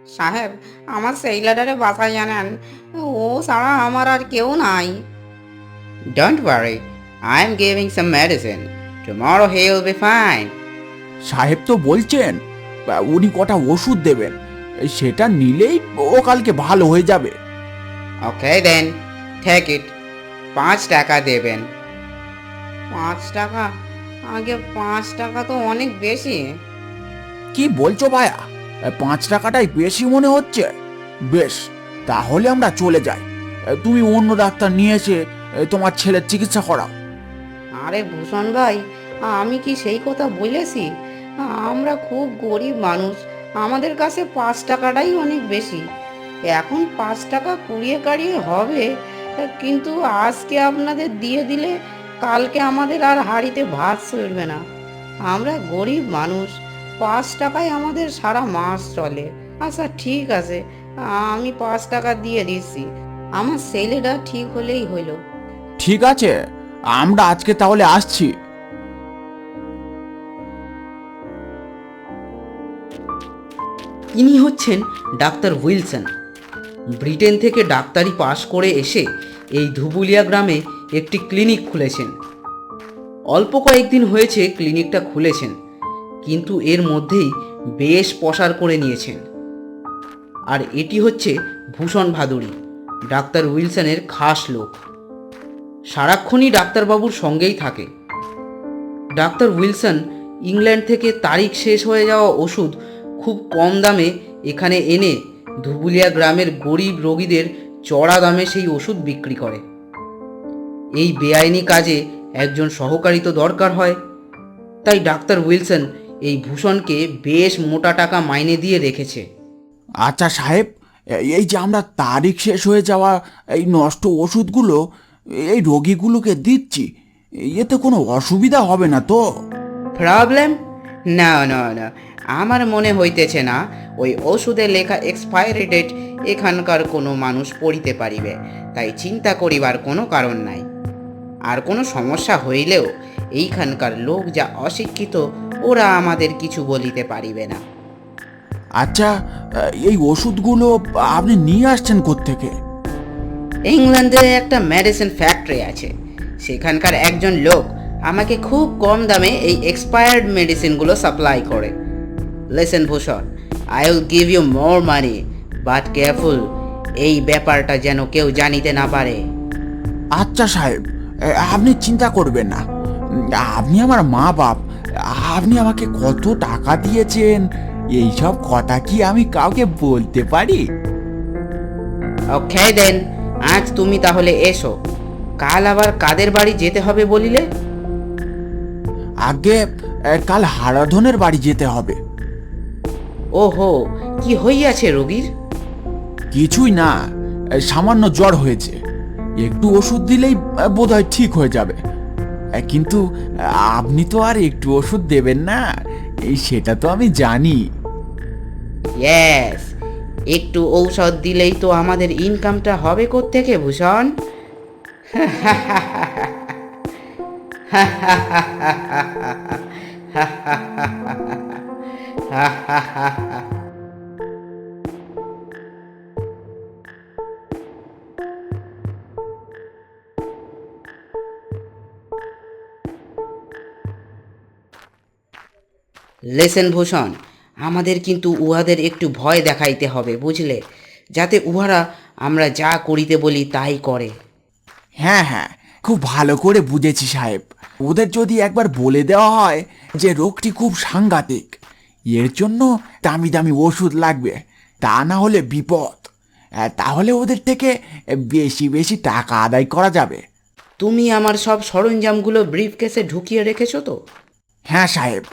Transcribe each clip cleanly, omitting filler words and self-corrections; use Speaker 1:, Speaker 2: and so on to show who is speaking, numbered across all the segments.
Speaker 1: সাহেব, আমার সেইলাটারে বাঁচাই জানেন, ও ছাড়া আমার আর কেউ নাই।
Speaker 2: Don't worry, I'm giving some medicine. Tomorrow he'll be fine.
Speaker 3: সাহেব তো বলছেন উনি কটা ওষুধ দেবেন, সেটা নিলেই ও কালকে ভালো হয়ে যাবে।
Speaker 2: Okay then, take it. 5 টাকা দেবেন।
Speaker 1: 5 টাকা? আগে 5 টাকা তো অনেক বেশি।
Speaker 3: কি বলছো ভাইয়া, 5 টাকাটাই বেশি মনে হচ্ছে? বেশ, তাহলে আমরা চলে যাই। তুমি অন্য ডাক্তার নিয়ে এসে তোমার ছেলের চিকিৎসা করাও।
Speaker 1: আরে ভূষণ ভাই, আমি কি সেই কথা বলেছি? আমরা খুব গরিব মানুষ, আমাদের কাছে 5 টাকাটাই অনেক বেশি। এখন 5 টাকা কুড়িয়ে কাড়িয়ে হবে, কিন্তু আজকে আপনাদের দিয়ে দিলে কালকে আমাদের আর হাঁড়িতে ভাত চলবে না। আমরা গরিব মানুষ, 5 টাকায় আমাদের সারা মাস চলে। আচ্ছা ঠিক আছে, আমি 5 টাকা দিয়ে দিচ্ছি, আমার ছেলেটা ঠিক হলেই হলো।
Speaker 3: ঠিক আছে, আমরা আজকে তাহলে আসছি।
Speaker 2: ইনি হচ্ছেন ডাক্তার উইলসন। ব্রিটেন থেকে ডাক্তারি পাশ করে এসে এই ধুবুলিয়া গ্রামে একটি ক্লিনিক খুলেছেন। অল্প কয়েকদিন হয়েছে ক্লিনিকটা খুলেছেন, কিন্তু এর মধ্যেই বেশ প্রসার করে নিয়েছেন। আর এটি হচ্ছে ভূষণ ভাদুড়ী, ডাক্তার উইলসনের খাস লোক। সারাক্ষণই ডাক্তারবাবুর সঙ্গেই থাকে। ডাক্তার উইলসন ইংল্যান্ড থেকে তারিখ শেষ হয়ে যাওয়া ওষুধ খুব কম দামে এখানে এনে ধুবুলিয়া গ্রামের গরিব রোগীদের চড়া দামে সেই ওষুধ বিক্রি করে। এই বেআইনি কাজে একজন সহকারী তো দরকার হয়, তাই ডাক্তার উইলসন এই ভূষণকে বেশ মোটা টাকা মাইনে দিয়ে রেখেছে।
Speaker 3: আচ্ছা সাহেব, এই যে আমরা তারিখ শেষ হয়ে যাওয়া এই নষ্ট ওষুধগুলো এই রোগীগুলোকে দিচ্ছি, এতে কোনো অসুবিধা হবে না তো?
Speaker 2: প্রবলেম? না না না, আমার মনে হইতেছে না ওই ওষুধে লেখা এক্সপায়ারি ডেট এখানকার কোনো মানুষ পড়িতে পারিবে, তাই চিন্তা করিবার কোনো কারণ নাই। আর কোনো সমস্যা হইলেও এইখানকার লোক যা অশিক্ষিত, ওরা আমাদের কিছু বলিতে পারিবে না।
Speaker 3: আচ্ছা, এই ওষুধগুলো আপনি নিয়ে আসছেন কোত্থেকে?
Speaker 2: ইংল্যান্ডে একটা মেডিসিন ফ্যাক্টরি আছে, সেখানকার একজন লোক আমাকে খুব কম দামে এই এক্সপায়ার্ড মেডিসিনগুলো সাপ্লাই করে। Listen Bhushan, I will give you more money, but careful, এই ব্যাপারটা যেন কেউ জানিতে না পারে।
Speaker 3: আচ্ছা সাহেব, আপনি চিন্তা করবেন না। আপনি আমার মা বাপ, আপনি আমাকে কত টাকা দিয়েছেন এইসব কথা কি আমি কাউকে বলতে পারি?
Speaker 2: ওকে দেন, আজ তুমি তাহলে এসো। কাল আবার কাদের বাড়ি যেতে হবে বলিলে?
Speaker 3: আগে কাল হারাধনের বাড়ি যেতে হবে।
Speaker 2: ওহো, কি হইয়াছে রোগীর?
Speaker 3: কিছুই না, সামান্য জ্বর হয়েছে, একটু ওষুধ দিলেই বোধহয় ঠিক হয়ে যাবে। কিন্তু আপনি তো আর একটু ওষুধ দেবেন না, সেটা তো আমি জানি।
Speaker 2: ইয়েস, একটু ঔষধ দিলেই তো আমাদের ইনকামটা হবে কোত্থেকে ভূষণ? লেসেন ভূষণ, আমাদের কিন্তু উহাদের একটু ভয় দেখাইতে হবে বুঝলে, যাতে উহারা আমরা যা করিতে বলি তাই করে।
Speaker 3: হ্যাঁ হ্যাঁ, খুব ভালো করে বুঝেছি সাহেব। ওদের যদি একবার বলে দেওয়া হয় যে রোগটি খুব সাংঘাতিক, এর জন্য দামি দামি ওষুধ লাগবে, তা না হলে বিপদ, তাহলে ওদের থেকে বেশি বেশি টাকা আদায় করা যাবে।
Speaker 2: তুমি আমার সব সরঞ্জামগুলো ব্রিফ কেসে ঢুকিয়ে রেখেছো তো?
Speaker 3: হ্যাঁ সাহেব,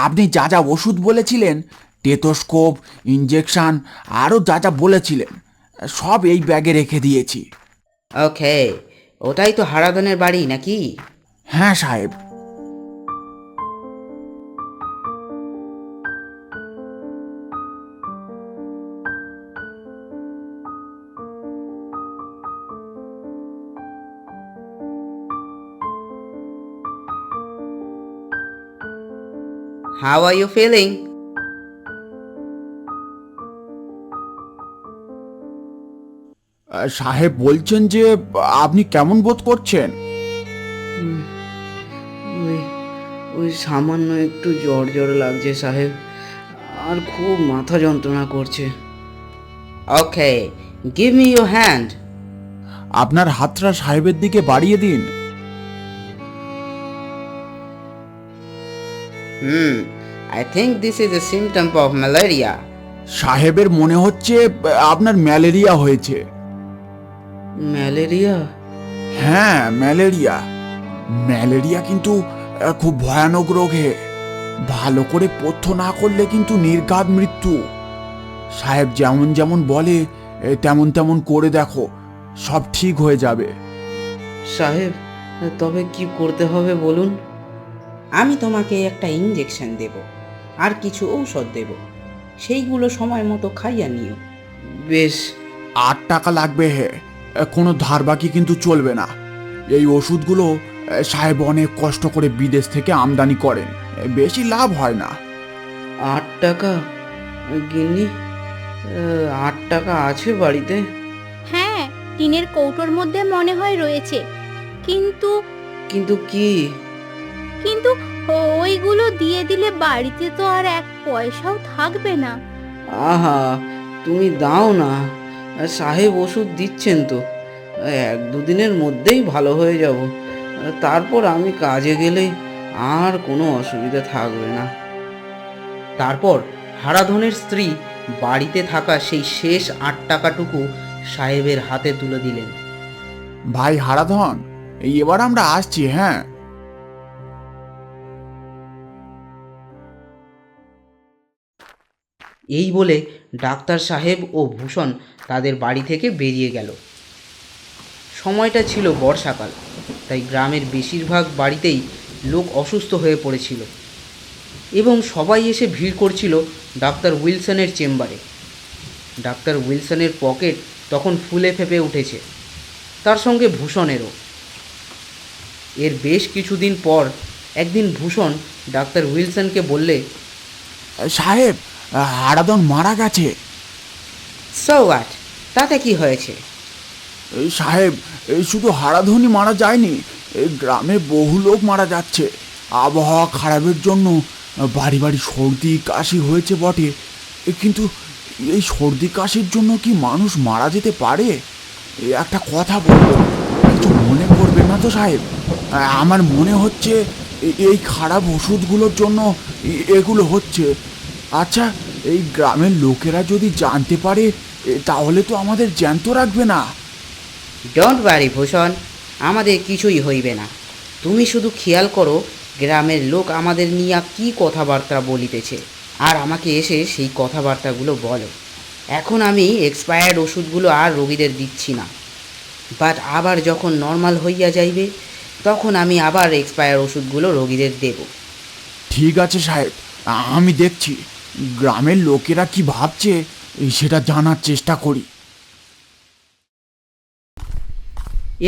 Speaker 3: আপনি যা যা ওষুধ বলেছিলেন, টেটোস্কোপ, ইঞ্জেকশন, আরও যা যা বলেছিলেন, সব এই ব্যাগে রেখে দিয়েছি।
Speaker 2: ওকে, ওটাই তো হারাধনের বাড়ি নাকি?
Speaker 3: হ্যাঁ সাহেব।
Speaker 2: How are you feeling?
Speaker 3: সাহেব বলছেন যে আপনি কেমন বোধ করছেন?
Speaker 2: ওই ওই সামান্য একটু জ্বর জ্বর লাগছে সাহেব, আর খুব মাথা যন্ত্রণা করছে। ওকে, গিভ মি ইউর হ্যান্ড।
Speaker 3: আপনার হাতটা সাহেবের দিকে বাড়িয়ে দিন।
Speaker 2: I think this is a symptom of malaria.
Speaker 3: সাহেবের মনে হচ্ছে আপনার ম্যালেরিয়া হয়েছে।
Speaker 2: ম্যালেরিয়া?
Speaker 3: হ্যাঁ, ম্যালেরিয়া। ম্যালেরিয়া কিন্তু খুব ভয়ানক রোগ হে। ভালো করে পথ্য না করলে কিন্তু নির্ঘাত মৃত্যু। সাহেব যেমন যেমন বলে তেমন তেমন করে দেখো, সব ঠিক হয়ে যাবে।
Speaker 2: সাহেব, তবে কি করতে হবে বলুন? আমি তোমাকে একটা ইঞ্জেকশন দেব আর কিছু ঔষধ দেব, সেইগুলো সময় মতো খাইয়া নিও। বেশ।
Speaker 3: 8 টাকা লাগবে হে, কোনো ধার বাকি কিন্তু চলবে না। এই ওষুধগুলো সাহেব অনেক কষ্ট করে বিদেশ থেকে আমদানি করেন, বেশি লাভ হয় না।
Speaker 2: 8 টাকা? গিন্নি, 8 টাকা আছে বাড়িতে?
Speaker 4: হ্যাঁ, টিনের কৌটোর মধ্যে মনে হয় রয়েছে, কিন্তু
Speaker 2: কিন্তু কি?
Speaker 4: কিন্তু ওইগুলো দিয়ে দিলে বাড়িতে তো আর 1 পয়সাও থাকবে না।
Speaker 2: আহা, তুমি দাও না, সাহেব ওষুধ দিচ্ছেন তো, 1-2 দিনের মধ্যেই ভালো হয়ে যাব। তারপর আমি কাজে গেলেই আর কোনো অসুবিধা থাকবে না। তারপর হারাধনের স্ত্রী বাড়িতে থাকা সেই শেষ 8 টাকাটুকু সাহেবের হাতে তুলে দিলেন।
Speaker 3: ভাই হারাধন, এবার আমরা আসছি। হ্যাঁ,
Speaker 2: এই বলে ডাক্তার সাহেব ও ভূষণ তাদের বাড়ি থেকে বেরিয়ে গেল। সময়টা ছিল বর্ষাকাল, তাই গ্রামের বেশিরভাগ বাড়িতেই লোক অসুস্থ হয়ে পড়েছিল এবং সবাই এসে ভিড় করছিল ডাক্তার উইলসনের চেম্বারে। ডাক্তার উইলসনের পকেট তখন ফুলে ফেপে উঠেছে, তার সঙ্গে ভূষণেরও। এর বেশ কিছুদিন পর একদিন ভূষণ ডাক্তার উইলসনকে বললে,
Speaker 3: সাহেব, হারাধন মারা গেছে।
Speaker 2: সো হোয়াট, তাতে কি হয়েছে?
Speaker 3: সাহেব, শুধু হারাধনই মারা যায়নি, এই গ্রামে বহু লোক মারা যাচ্ছে। আবহাওয়া খারাপের জন্য বাড়ি বাড়ি সর্দি কাশি হয়েছে বটে, কিন্তু এই সর্দি কাশির জন্য কি মানুষ মারা যেতে পারে? একটা কথা বলবো, কিছু মনে করবেন না তো সাহেব? আমার মনে হচ্ছে এই খারাপ ওষুধগুলোর জন্য এগুলো হচ্ছে। আচ্ছা, এই গ্রামের লোকেরা যদি জানতে পারে তাহলে তো আমাদের জ্যান্ত রাখবে না।
Speaker 2: ডোন্ট ওয়ারি ভূষণ, আমাদের কিছুই হইবে না। তুমি শুধু খেয়াল করো গ্রামের লোক আমাদের নিয়ে কি কথাবার্তা বলিতেছে, আর আমাকে এসে সেই কথাবার্তাগুলো বলো। এখন আমি এক্সপায়ার্ড ওষুধগুলো আর রোগীদের দিচ্ছি না, বাট আবার যখন নর্মাল হইয়া যাইবে তখন আমি আবার এক্সপায়ার ওষুধগুলো রোগীদের দেব।
Speaker 3: ঠিক আছে সাহেব, আমি দেখছি গ্রামের লোকেরা কি ভাবছে সেটা জানার চেষ্টা করি।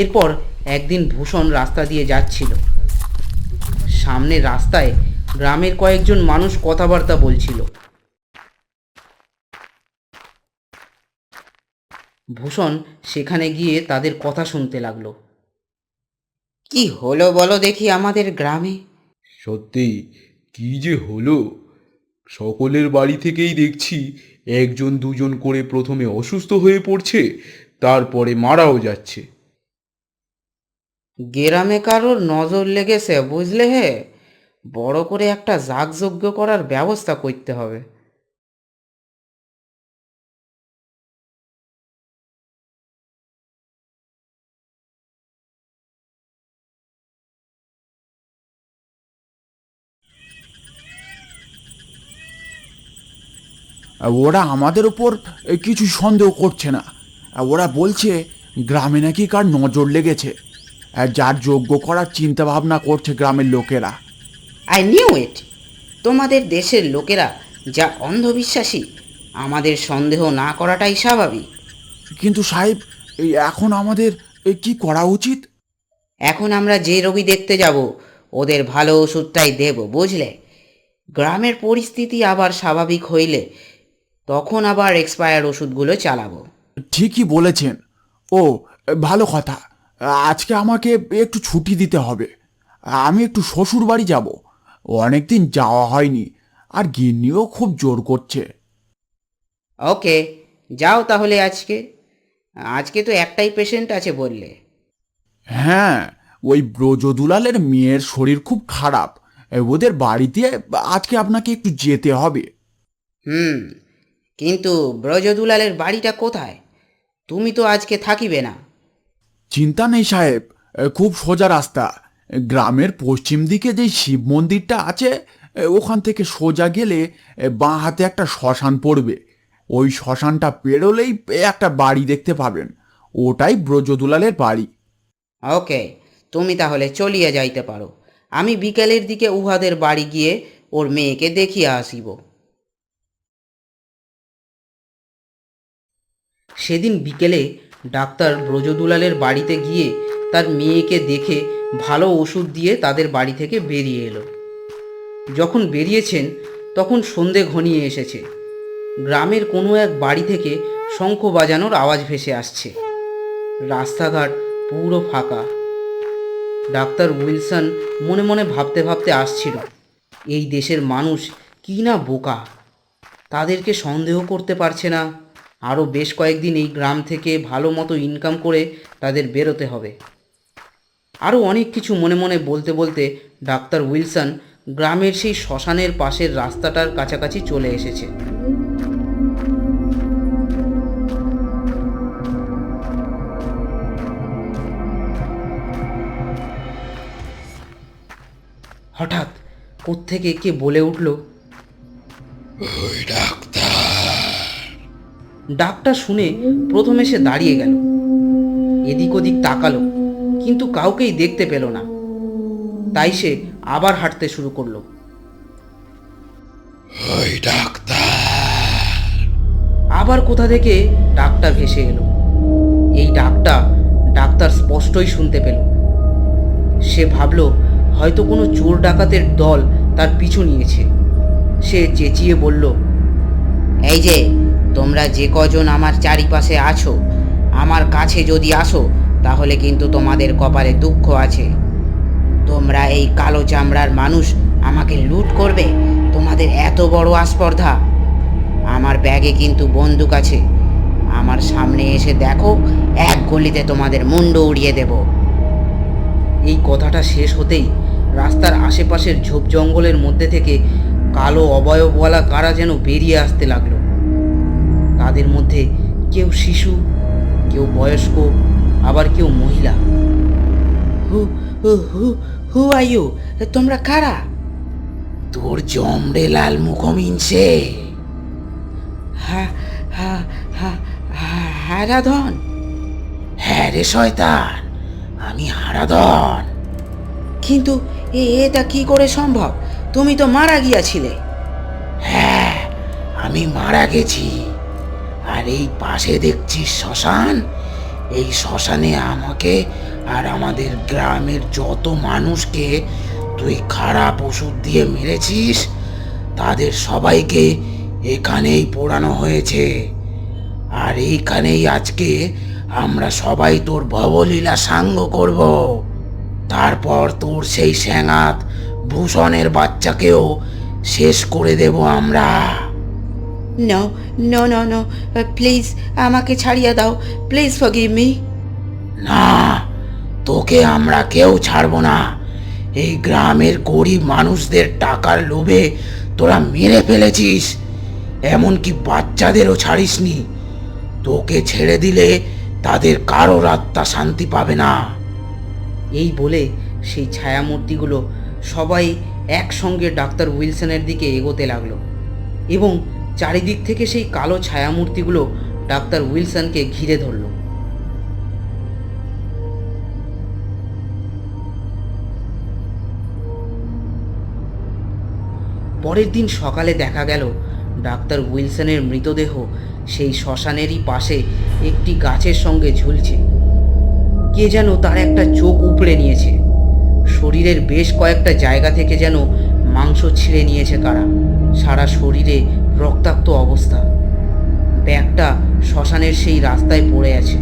Speaker 2: এরপর একদিন ভূষণ রাস্তা দিয়ে যাচ্ছিল। সামনের রাস্তায় গ্রামের কয়েকজন মানুষ কথাবার্তা বলছিল। ভূষণ সেখানে গিয়ে তাদের কথা শুনতে লাগলো। কি হলো বলো দেখি আমাদের গ্রামে?
Speaker 5: সত্যি কি যে হলো, সকলের বাড়ি থেকেই দেখছি একজন দুজন করে প্রথমে অসুস্থ হয়ে পড়ছে, তারপরে মারাও যাচ্ছে।
Speaker 2: গ্রামে কারোর নজর লেগেছে বুঝলে হে, বড় করে একটা যাগযজ্ঞ করার ব্যবস্থা করতে হবে।
Speaker 3: ওরা আমাদের ওপর কিছু সন্দেহ করছে না। ওরা বলছে গ্রামে নাকি কার নজর লেগেছে, যার যোগ্য করার চিন্তা ভাবনা করছে গ্রামের লোকেরা।
Speaker 2: I knew it. তোমাদের দেশের লোকেরা যা অন্ধবিশ্বাসী, আমাদের সন্দেহ না করাটাই স্বাভাবিক।
Speaker 3: কিন্তু সাহেব, এখন আমাদের কি করা উচিত?
Speaker 2: এখন আমরা যে রোগী দেখতে যাব ওদের ভালো ওষুধটাই দেব বুঝলে। গ্রামের পরিস্থিতি আবার স্বাভাবিক হইলে তখন আবার এক্সপায়ার ওষুধগুলো চালাবো।
Speaker 3: ঠিকই বলেছেন, ও, ভালো কথা। আজকে আমাকে একটু ছুটি দিতে হবে। আমি একটু শ্বশুর বাড়ি যাব। অনেকদিন যাওয়া হয়নি, আর গিন্নিও খুব জোর করছে।
Speaker 2: ওকে, যাও তাহলে আজকে। আজকে তো একটাই পেশেন্ট আছে বললে।
Speaker 3: হ্যাঁ, ওই ব্রজদুলালের মেয়ের শরীর খুব খারাপ। ওদের বাড়িতে আজকে আপনাকে একটু যেতে হবে।
Speaker 2: হুম, কিন্তু ব্রজদুলালের বাড়িটা কোথায়? তুমি তো আজকে থাকিবে না।
Speaker 3: চিন্তা নেই সাহেব, খুব সোজা রাস্তা। গ্রামের পশ্চিম দিকে যে শিব মন্দিরটা আছে, ওখান থেকে সোজা গেলে বাঁ হাতে একটা শ্মশান পড়বে। ওই শ্মশানটা পেরোলেই একটা বাড়ি দেখতে পাবেন। ওটাই ব্রজদুলালের বাড়ি।
Speaker 2: ওকে, তুমি তাহলে চলিয়া যাইতে পারো। আমি বিকেলের দিকে উহাদের বাড়ি গিয়ে ওর মেয়েকে দেখিয়া আসিব। সেদিন বিকেলে ডাক্তার ব্রজদুলালের বাড়িতে গিয়ে তার মেয়েকে দেখে ভালো ওষুধ দিয়ে তাদের বাড়ি থেকে বেরিয়ে এলো। যখন বেরিয়েছেন তখন সন্ধে ঘনিয়ে এসেছে। গ্রামের কোনো এক বাড়ি থেকে শঙ্খ বাজানোর আওয়াজ ভেসে আসছে। রাস্তাঘাট পুরো ফাঁকা। ডাক্তার উইলসন মনে মনে ভাবতে ভাবতে আসছিল, এই দেশের মানুষ কি না বোকা, তাদেরকে সন্দেহ করতে পারছে না। আরও বেশ কয়েকদিন এই গ্রাম থেকে ভালো মতো ইনকাম করে তাদের বেরোতে হবে। আরও অনেক কিছু মনে মনে বলতে বলতে ডাক্তার উইলসন গ্রামের সেই শ্মশানের পাশের রাস্তাটার কাছাকাছি চলে এসেছে। হঠাৎ কোত্থেকে কে বলে উঠল, ডাকটা শুনে প্রথমে সে দাঁড়িয়ে গেল। এদিক ওদিক তাকালো, কিন্তু কাউকেই দেখতে পেল না। তাই সে আবার হাঁটতে শুরু করলো। আবার কোথা থেকে ডাকটা ভেসে এলো। এই ডাকটা ডাক্তার স্পষ্টই শুনতে পেল। সে ভাবল হয়তো কোনো চোর ডাকাতের দল তার পিছু নিয়েছে। সে চেঁচিয়ে বলল, এই যে তোমরা যে কজন আমার চারিপাশে আছো, আমার কাছে যদি আসো তাহলে কিন্তু তোমাদের কপালে দুঃখ আছে। তোমরা এই কালো চামড়ার মানুষ আমাকে লুট করবে? তোমাদের এত বড় আস্পর্ধা! আমার ব্যাগে কিন্তু বন্দুক আছে। আমার সামনে এসে দেখো, এক গুলিতে তোমাদের মুন্ড উড়িয়ে দেব। এই কথাটা শেষ হতেই রাস্তার আশেপাশের ঝোপ জঙ্গলের মধ্যে থেকে কালো অবয়বওয়ালা কারা যেন বেরিয়ে আসতে লাগলো। তাদের মধ্যে কেউ শিশু, কেউ বয়স্ক, আবার কেউ মহিলা। হু হু হু হু আর ইউ? তোমরা কারা? তোর জমড়ে লাল মুখমিনছে। হারাধন? হ্যাঁ রে শয়তান, আমি হারাধন। কিন্তু এটা কি করে সম্ভব? তুমি তো মারা গিয়াছিলে। হ্যাঁ, আমি মারা গেছি। আর এই পাশে দেখছিস শ্মশান, এই শ্মশানে আমাকে আর আমাদের গ্রামের যত মানুষকে তুই খারাপ ওষুধ দিয়ে মেরেছিস, তাদের সবাইকে এখানেই পোড়ানো হয়েছে। আর এইখানেই আজকে আমরা সবাই তোর ভবলীলা সাঙ্গ করব। তারপর তোর সেই স্যাঙাত ভূষণের বাচ্চাকেও শেষ করে দেব আমরা। No no no no, please আমাকে ছাড়িয়ে দাও, প্লিজ ফরগিভ মি। না, তোকে আমরা কেউ ছাড়ব না। এই গ্রামের গরিব মানুষদের টাকার লোভে তোরা মেরে ফেলেছিস, এমনকি বাচ্চাদেরও ছাড়িসনি। তোকে ছেড়ে দিলে তাদের কারোর আত্মা শান্তি পাবে না। এই বলে সেই ছায়ামূর্তিগুলো সবাই একসঙ্গে ডাক্তার উইলসনের দিকে এগোতে লাগলো এবং চারিদিক থেকে সেই কালো ছায়ামূর্তিগুলো ডাক্তার উইলসনকে ঘিরে ধরল। পরের দিন সকালে দেখা গেল ডাক্তার উইলসনের মৃতদেহ সেই শ্মশানেরই পাশে একটি গাছের সঙ্গে ঝুলছে। কে যেন তার একটা চোখ উপড়ে নিয়েছে। শরীরের বেশ কয়েকটা জায়গা থেকে যেন মাংস ছিঁড়ে নিয়েছে কারা। সারা শরীরে রক্তাক্ত অবস্থা। ব্যাগটা শ্মশানের সেই রাস্তায় পড়ে আছে।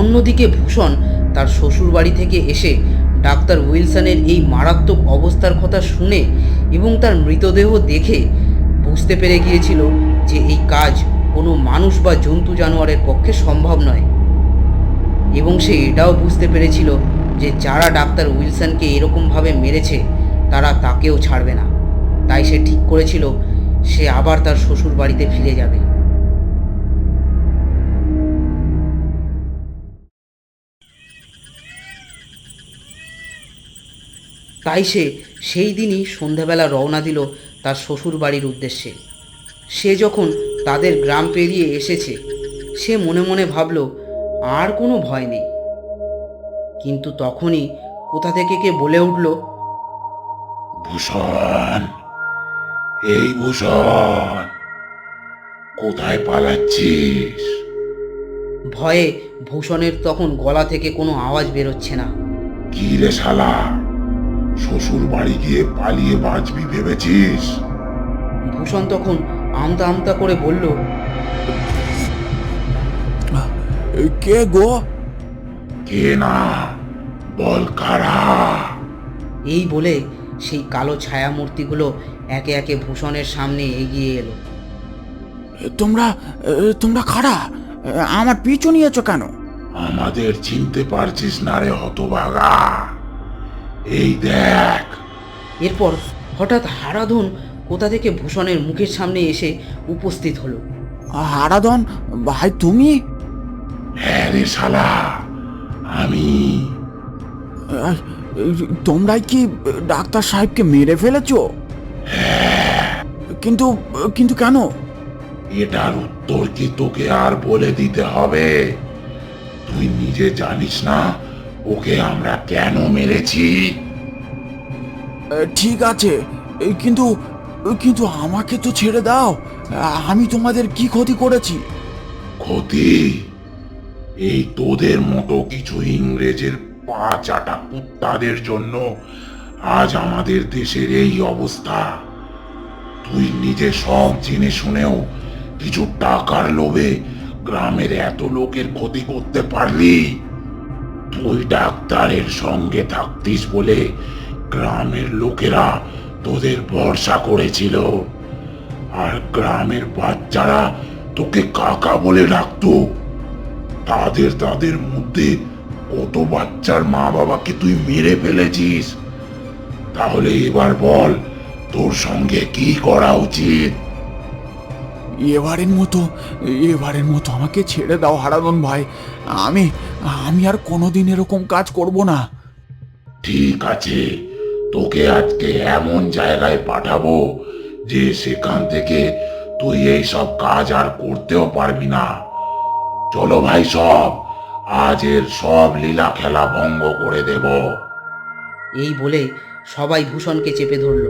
Speaker 2: অন্যদিকে ভূষণ তার শ্বশুরবাড়ি থেকে এসে ডাক্তার উইলসনের এই মারাত্মক অবস্থার কথা শুনে এবং তার মৃতদেহ দেখে বুঝতে পেরে গিয়েছিল যে এই কাজ কোনো মানুষ বা জন্তু জানোয়ারের পক্ষে সম্ভব নয়, এবং সে এটাও বুঝতে পেরেছিল যে যারা ডাক্তার উইলসনকে এরকমভাবে মেরেছে তারা তাকেও ছাড়বে না। তাই সে ঠিক করেছিল সে আবার তার শ্বশুর বাড়িতে ফিরে যাবে। তাই সে সেই দিনই সন্ধ্যাবেলা রওনা দিল তার শ্বশুর বাড়ির উদ্দেশ্যে। সে যখন তাদের গ্রাম পেরিয়ে এসেছে সে মনে মনে ভাবল আর কোনো ভয় নেই। কিন্তু তখনই কোথা থেকে কে বলে উঠল,
Speaker 6: ভূষণ, এই ভূষণ, কোথায় পালাচ্ছিস?
Speaker 2: ভয়ে ভূষণের তখন গলা থেকে কোনো আওয়াজ বেরোচ্ছে না।
Speaker 6: কি রে শালা, শ্বশুর বাড়ি গিয়ে পালিয়ে বাঁচবি ভেবেছিস?
Speaker 2: ভূষণ তখন আমতা আমতা করে বলল,
Speaker 3: কে গো?
Speaker 6: কে না, বল কারা?
Speaker 2: এই বলে সেই কালো ছায়ামূর্তিগুলো একে একে ভূষণের সামনে এগিয়ে এলো।
Speaker 3: তোমরা তোমরা কারা? আমার পিছু নিয়েছো কেন?
Speaker 6: আমাদের চিনতে পারছিস না রে হতভাগা? এই দেখ।
Speaker 2: এরপর হঠাৎ হারাধন কোথা থেকে ভূষণের মুখের সামনে এসে উপস্থিত হলো।
Speaker 3: হারাধন ভাই, তুমি?
Speaker 6: হ্যাঁ রে শালা, আমি।
Speaker 3: তোমরাই কি ডাক্তার সাহেবকে মেরে ফেলেছো? কিন্তু কিন্তু কেন?
Speaker 6: এটার উত্তর কি তোকে আর বলে দিতে হবে? তুই নিজে জানিস না ওকে আমরা কেন মেরেছি?
Speaker 3: ঠিক আছে, কিন্তু কিন্তু আমাকে তো ছেড়ে দাও। আমি তোমাদের কি ক্ষতি করেছি?
Speaker 6: ক্ষতি? এই তোদের মতো কিছু ইংরেজের পা চাটা কুত্তাদের জন্য আজ আমাদের দেশের এই অবস্থা। তুই নিজে সব জেনে শুনেও কিছু টাকার লোভে গ্রামের এত লোকের ক্ষতি করতে পারলি? তুই ডাক্তারের সঙ্গে থাকতিস বলে গ্রামের লোকেরা তোদের ভরসা করেছিল, আর গ্রামের বাচ্চারা তোকে কাকা বলে ডাকতো। তাদের মধ্যে কত বাচ্চার মা বাবাকে তুই মেরে ফেলেছিস। তাহলে এবার বল তোর সঙ্গে কি করা উচিত?
Speaker 3: এবারের মতো আমাকে ছেড়ে দাও হারাধন ভাই। আমি আমি আর কোনোদিন এরকম কাজ করব না।
Speaker 6: ঠিক আছে, তোকে আজকে এমন জায়গায় পাঠাবো যে সেখান থেকে তুই এই সব কাজ আর করতেও পারবি না। চলো ভাই, আজের সব লীলা খেলা ভঙ্গ করে দেব।
Speaker 2: এই বলে সবাই ভূষণকে চেপে ধরল।